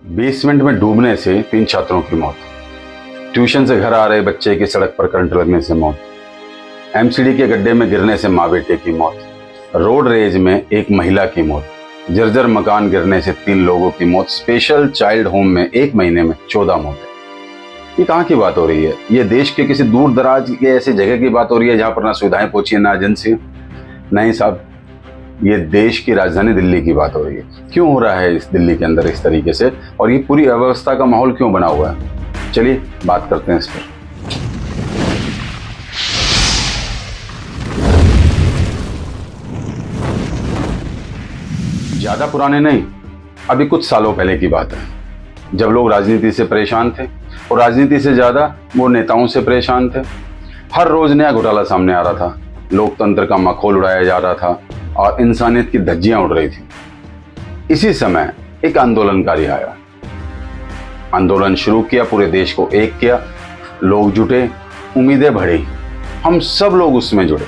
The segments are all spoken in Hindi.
बेसमेंट में डूबने से 3 छात्रों की मौत। ट्यूशन से घर आ रहे बच्चे की सड़क पर करंट लगने से मौत। एमसीडी के गड्ढे में गिरने से मां बेटे की मौत। रोड रेज में एक महिला की मौत। जर्जर मकान गिरने से 3 लोगों की मौत। स्पेशल चाइल्ड होम में 1 महीने में 14 मौतें। ये कहाँ की बात हो रही है? ये देश के किसी दूर दराज के ऐसी जगह की बात हो रही है जहां पर ना सुविधाएं पहुंची है ना एजेंसी? नहीं साहब, ये देश की राजधानी दिल्ली की बात हो रही है। क्यों हो रहा है इस दिल्ली के अंदर इस तरीके से, और ये पूरी अव्यवस्था का माहौल क्यों बना हुआ है? चलिए बात करते हैं इस पर। ज्यादा पुराने नहीं, अभी कुछ सालों पहले की बात है, जब लोग राजनीति से परेशान थे और राजनीति से ज्यादा वो नेताओं से परेशान थे। हर रोज नया घोटाला सामने आ रहा था, लोकतंत्र का मखौल उड़ाया जा रहा था और इंसानियत की धज्जियां उड़ रही थी। इसी समय एक आंदोलनकारी आया, आंदोलन शुरू किया, पूरे देश को एक किया, लोग जुटे, उम्मीदें बढ़ी, हम सब लोग उसमें जुड़े।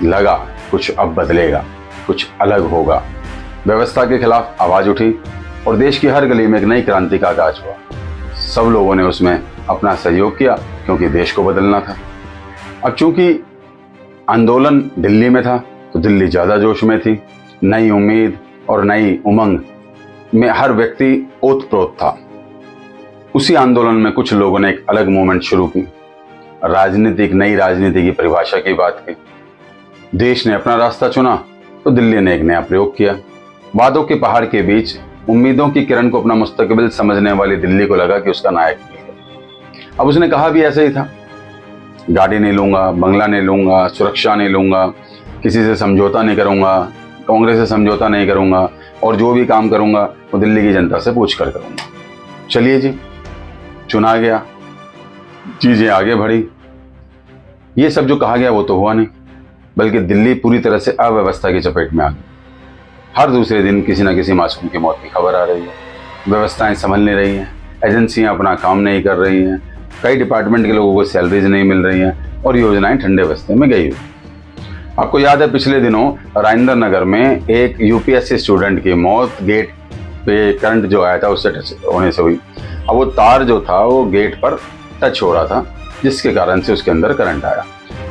लगा कुछ अब बदलेगा, कुछ अलग होगा। व्यवस्था के खिलाफ आवाज उठी और देश की हर गली में एक नई क्रांति का आगाज हुआ। सब लोगों ने उसमें अपना सहयोग किया क्योंकि देश को बदलना था। अब चूंकि आंदोलन दिल्ली में था तो दिल्ली ज्यादा जोश में थी। नई उम्मीद और नई उमंग में हर व्यक्ति ओतप्रोत था। उसी आंदोलन में कुछ लोगों ने एक अलग मूवमेंट शुरू की, नई राजनीति की परिभाषा की बात की। देश ने अपना रास्ता चुना तो दिल्ली ने एक नया प्रयोग किया। वादों के पहाड़ के बीच उम्मीदों की किरण को अपना मुस्तकबिल समझने वाली दिल्ली को लगा कि उसका नायक मिल गया। अब उसने कहा भी ऐसे ही था, गाड़ी नहीं लूंगा, बंगला नहीं लूंगा, सुरक्षा नहीं लूंगा, किसी से समझौता नहीं करूंगा, कांग्रेस से समझौता नहीं करूंगा, और जो भी काम करूंगा वो दिल्ली की जनता से पूछ कर करूंगा। चलिए जी, चुना गया, चीजें आगे बढ़ी। ये सब जो कहा गया वो तो हुआ नहीं, बल्कि दिल्ली पूरी तरह से अव्यवस्था की चपेट में आ गई। हर दूसरे दिन किसी न किसी मासूम की मौत की खबर आ रही है। व्यवस्थाएं संभल नहीं रही हैं, एजेंसियां अपना काम नहीं कर रही हैं, कई डिपार्टमेंट के लोगों को सैलरीज नहीं मिल रही हैं और योजनाएं ठंडे बस्ते में गई हुई। आपको याद है पिछले दिनों राजेंद्र नगर में एक यूपीएससी स्टूडेंट की मौत गेट पे करंट जो आया था उससे टच होने से हुई। अब वो तार जो था वो गेट पर टच हो रहा था, जिसके कारण से उसके अंदर करंट आया।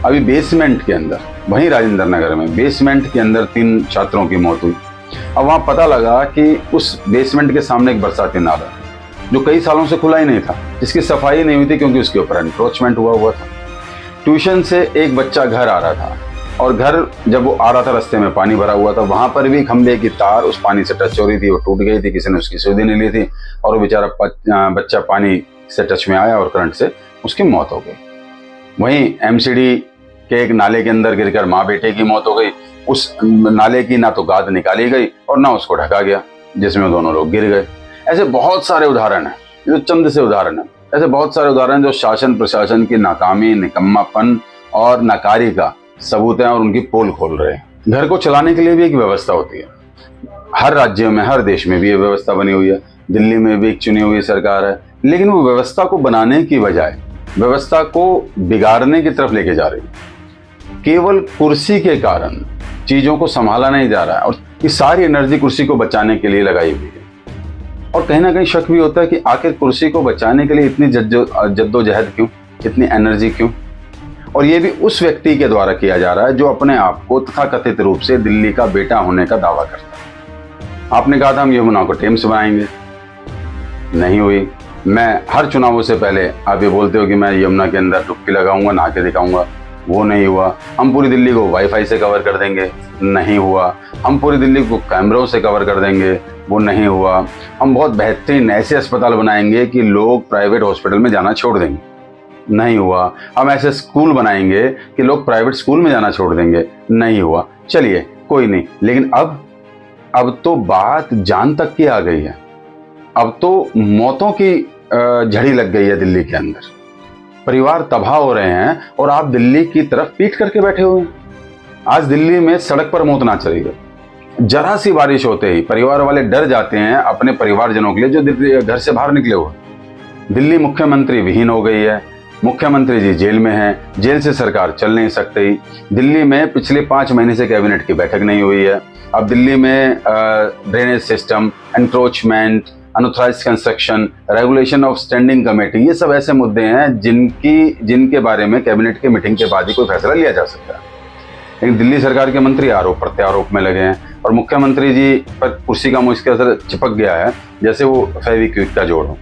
अभी बेसमेंट के अंदर, वहीं राजेंद्र नगर में बेसमेंट के अंदर 3 छात्रों की मौत हुई। अब वहां पता लगा कि उस बेसमेंट के सामने एक बरसाती नाला जो कई सालों से खुला ही नहीं था, जिसकी सफाई नहीं हुई थी क्योंकि उसके ऊपर एनक्रोचमेंट हुआ था। ट्यूशन से एक बच्चा घर आ रहा था और घर जब वो आ रहा था रास्ते में पानी भरा हुआ था, वहां पर भी खंबे की तार उस पानी से टच हो रही थी, वो टूट गई थी, किसी ने उसकी सुधि नहीं ली थी और वो बेचारा बच्चा पानी से टच में आया और करंट से उसकी मौत हो गई। वहीं एमसीडी के एक नाले के अंदर गिरकर माँ बेटे की मौत हो गई। उस नाले की ना तो गाद निकाली गई और ना उसको ढका गया, जिसमें दोनों लोग गिर गए। ऐसे बहुत सारे उदाहरण हैं, जो चंद से उदाहरण हैं, ऐसे बहुत सारे उदाहरण जो शासन प्रशासन की नाकामी, निकम्मापन और नाकारी का सबूत है और उनकी पोल खोल रहे हैं। घर को चलाने के लिए भी एक व्यवस्था होती है। हर राज्य में, हर देश में भी ये व्यवस्था बनी हुई है। दिल्ली में भी एक चुनी हुई सरकार है, लेकिन वो व्यवस्था को बनाने की बजाय व्यवस्था को बिगाड़ने की तरफ लेके जा रही है। केवल कुर्सी के कारण चीजों को संभाला नहीं जा रहा है और ये सारी एनर्जी कुर्सी को बचाने के लिए लगाई हुई है। और कहीं ना कहीं शक भी होता है कि आखिर कुर्सी को बचाने के लिए इतनी जद्दोजहद क्यों, इतनी एनर्जी क्यों? और ये भी उस व्यक्ति के द्वारा किया जा रहा है जो अपने आप को तथाकथित रूप से दिल्ली का बेटा होने का दावा करता है। आपने कहा था हम यमुना को टेम्स बनाएंगे, नहीं हुई। मैं हर चुनावों से पहले आप ये बोलते हो कि मैं यमुना के अंदर डुबकी लगाऊंगा, नहा के दिखाऊंगा, वो नहीं हुआ। हम पूरी दिल्ली को वाईफाई से कवर कर देंगे, नहीं हुआ। हम पूरी दिल्ली को कैमरों से कवर कर देंगे, वो नहीं हुआ। हम बहुत बेहतरीन ऐसे अस्पताल बनाएंगे कि लोग प्राइवेट हॉस्पिटल में जाना छोड़ देंगे, नहीं हुआ। हम ऐसे स्कूल बनाएंगे कि लोग प्राइवेट स्कूल में जाना छोड़ देंगे, नहीं हुआ। चलिए कोई नहीं, लेकिन अब तो बात जान तक की आ गई है। अब तो मौतों की झड़ी लग गई है दिल्ली के अंदर। परिवार तबाह हो रहे हैं और आप दिल्ली की तरफ पीठ करके बैठे हुए हैं। आज दिल्ली में सड़क पर मौत ना चली गई। जरा सी बारिश होते ही परिवार वाले डर जाते हैं अपने परिवारजनों के लिए जो घर से बाहर निकले हुए। दिल्ली मुख्यमंत्री विहीन हो गई है, मुख्यमंत्री जी जेल में हैं, जेल से सरकार चल नहीं सकती। दिल्ली में पिछले 5 महीने से कैबिनेट की बैठक नहीं हुई है। अब दिल्ली में drainage system, encroachment, unauthorised construction, regulation of standing committee, ये सब ऐसे मुद्दे हैं जिनके बारे में कैबिनेट की मीटिंग के बाद ही कोई फैसला लिया जा सकता है। लेकिन दिल्ली सरकार के मंत्री आरोप प्रत्यारोप में लगे हैं और मुख्यमंत्री जी पर कुर्सी का मुँह इसके असर चिपक गया है जैसे वो फेविक्विक का जोड़ हो।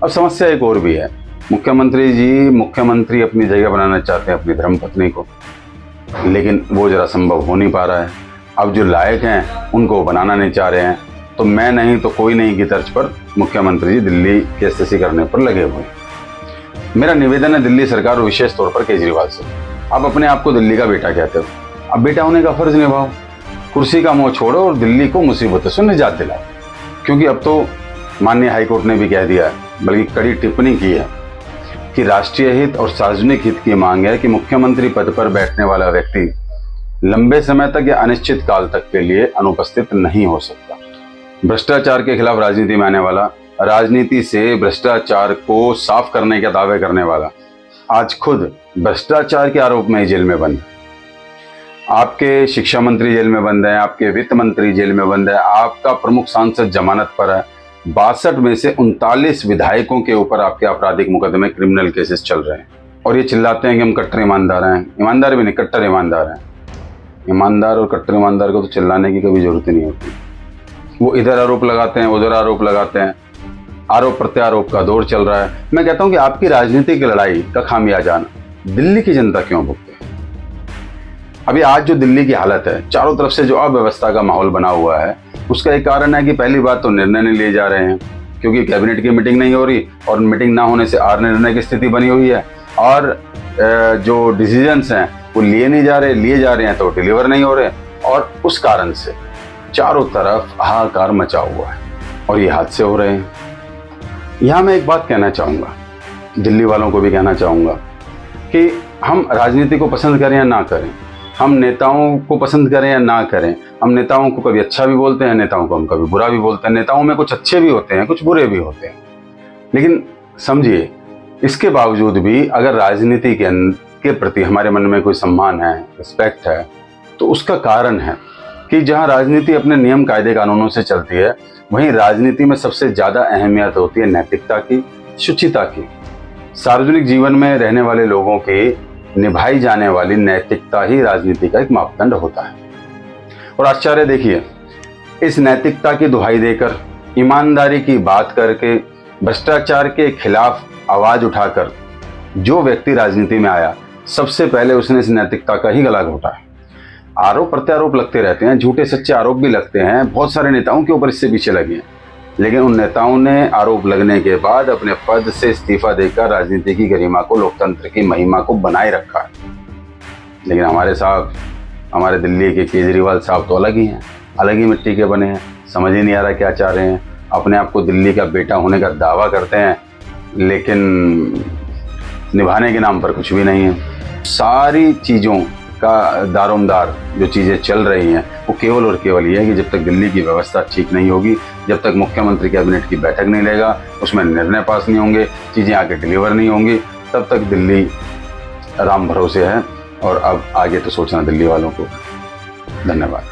अब समस्या एक और भी है, मुख्यमंत्री अपनी जगह बनाना चाहते हैं अपनी धर्मपत्नी को, लेकिन वो जरा संभव हो नहीं पा रहा है। अब जो लायक हैं उनको बनाना नहीं चाह रहे हैं, तो मैं नहीं तो कोई नहीं की तर्ज पर मुख्यमंत्री जी दिल्ली की एसएससी करने पर लगे हुए हैं। मेरा निवेदन है दिल्ली सरकार और विशेष तौर पर केजरीवाल से, आप अपने आप को दिल्ली का बेटा कहते हो, अब बेटा होने का फर्ज निभाओ, कुर्सी का मोह छोड़ो और दिल्ली को मुसीबतों से निजात दिलाओ। क्योंकि अब तो माननीय हाईकोर्ट ने भी कह दिया है, बल्कि कड़ी टिप्पणी की है कि राष्ट्रीय हित और सार्वजनिक हित की मांग है कि मुख्यमंत्री पद पर बैठने वाला व्यक्ति लंबे समय तक या अनिश्चित काल तक के लिए अनुपस्थित नहीं हो सकता। भ्रष्टाचार के खिलाफ राजनीति में आने वाला, राजनीति से भ्रष्टाचार को साफ करने के दावे करने वाला, आज खुद भ्रष्टाचार के आरोप में जेल में बंद है। आपके शिक्षा मंत्री जेल में बंद है, आपके वित्त मंत्री जेल में बंद है, आपका प्रमुख सांसद जमानत पर है, 62 में से 39 विधायकों के ऊपर आपके आपराधिक मुकदमे, क्रिमिनल केसेस चल रहे हैं। और ये चिल्लाते हैं कि हम कट्टर ईमानदार हैं, ईमानदार भी नहीं, कट्टर ईमानदार हैं। ईमानदार और कट्टर ईमानदार को तो चिल्लाने की कभी जरूरत नहीं होती। वो इधर आरोप लगाते हैं, उधर आरोप लगाते हैं, आरोप प्रत्यारोप का दौर चल रहा है। मैं कहता हूं कि आपकी राजनीतिक लड़ाई का खामियाजा दिल्ली की जनता क्यों भुगते? अभी आज जो दिल्ली की हालत है, चारों तरफ से जो अव्यवस्था का माहौल बना हुआ है, उसका एक कारण है कि पहली बात तो निर्णय नहीं लिए जा रहे हैं, क्योंकि कैबिनेट की मीटिंग नहीं हो रही और मीटिंग ना होने से आर निर्णय की स्थिति बनी हुई है। और जो डिसीजंस हैं वो लिए नहीं जा रहे, लिए जा रहे हैं तो डिलीवर नहीं हो रहे, और उस कारण से चारों तरफ हाहाकार मचा हुआ है और ये हादसे हो रहे हैं। यहाँ मैं एक बात कहना चाहूँगा, दिल्ली वालों को भी कहना चाहूँगा कि हम राजनीति को पसंद करें या ना करें, हम नेताओं को पसंद करें या ना करें, हम नेताओं को कभी अच्छा भी बोलते हैं, नेताओं को हम कभी बुरा भी बोलते हैं, नेताओं में कुछ अच्छे भी होते हैं, कुछ बुरे भी होते हैं। लेकिन समझिए, इसके बावजूद भी अगर राजनीति के प्रति हमारे मन में कोई सम्मान है, रिस्पेक्ट है, तो उसका कारण है कि जहां राजनीति अपने नियम कायदे कानूनों से चलती है, वहीं राजनीति में सबसे ज़्यादा अहमियत होती है नैतिकता की, शुचिता की। सार्वजनिक जीवन में रहने वाले लोगों की निभाई जाने वाली नैतिकता ही राजनीति का एक मापदंड होता है। और आश्चर्य देखिए, इस नैतिकता की दुहाई देकर, ईमानदारी की बात करके, भ्रष्टाचार के खिलाफ आवाज उठाकर जो व्यक्ति राजनीति में आया, सबसे पहले उसने इस नैतिकता का ही गला घोटा है। आरोप प्रत्यारोप लगते रहते हैं, झूठे सच्चे आरोप भी लगते हैं, बहुत सारे नेताओं के ऊपर इससे पीछे लगे हैं, लेकिन उन नेताओं ने आरोप लगने के बाद अपने पद से इस्तीफा देकर राजनीति की गरिमा को, लोकतंत्र की महिमा को बनाए रखा है। लेकिन हमारे दिल्ली के केजरीवाल साहब तो अलग ही हैं, अलग ही मिट्टी के बने हैं। समझ ही नहीं आ रहा क्या चाह रहे हैं। अपने आप को दिल्ली का बेटा होने का दावा करते हैं, लेकिन निभाने के नाम पर कुछ भी नहीं है। सारी चीज़ों का दारोमदार जो चीज़ें चल रही हैं, वो केवल और केवल ये है कि जब तक दिल्ली की व्यवस्था ठीक नहीं होगी, जब तक मुख्यमंत्री कैबिनेट की बैठक नहीं लेगा, उसमें निर्णय पास नहीं होंगे, चीज़ें आगे डिलीवर नहीं होंगी, तब तक दिल्ली राम भरोसे है। और अब आगे तो सोचना दिल्ली वालों को। धन्यवाद।